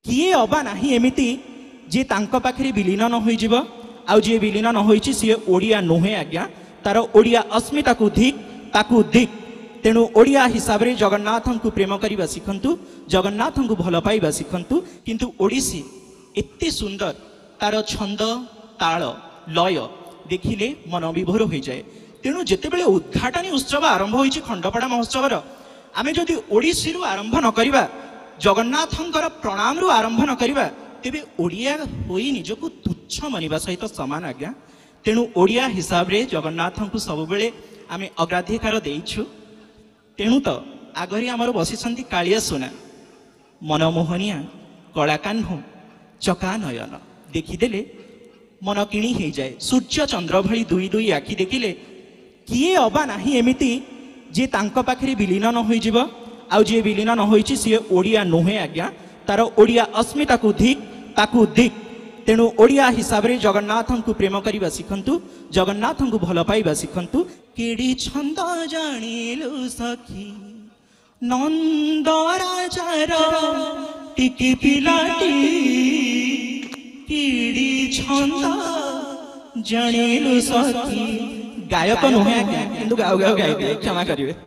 किए अबा नाही एमिति जे तांको पाखरे विलीन न होई जीव आउ जे विलीन न होईची सी ओडिया नुहे आज्ञा तार ओडिया अस्मिता को धिक ताकू धिक तेणु ओडिया हिसाब रे जगन्नाथ को प्रेम करबा शिखंतु जगन्नाथ को भल पाइबा शिखंतु किंतु ओडिसी एते सुंदर तार छंद ताल लय देखिले मन विभोर हो जाए। तेणु जितेबले उद्घाटनी उत्सव आरंभ होईची खंडपड़ा महोत्सव आमे जदि ओडिसी रु आरंभ न करिबा जगन्नाथंकर प्रणाम रु आरंभ न करिबा तेबे ओडिया होई निजको तुच्छ मनिबा सहित समान आज्ञा। तेणु ओडिया हिसाब रे जगन्नाथ को सब बेले आमे अग्राधिकार देइछु। तेणु तो आगरी आमर बसिसंती कालिया सोना मनमोहनिया कलाकान्हु चका नयन देखिदेले मन किणी हो जाए। सूर्य चंद्र भली दुई दुई आखि देखिले किए अबा नाही एमिति जे तांको पाखरे विलीन न होई जीव आउ जे विलीन न होईची सी ओडिया नुहे आज्ञा तार ओडिया अस्मिता को धिक ताकू धिक तेणु ओडिया हिसाब रे जगन्नाथ को प्रेम करबा शिखंतु जगन्नाथ को भल पाइबा शिखंतु। केडी छंद जानिलु सखी नंद राजार टिकी पिलाटी केडी छंद जानिलु सखी गायक नुहे आज्ञा किंतु गाओ गाओ गाई क्षमा करिवे।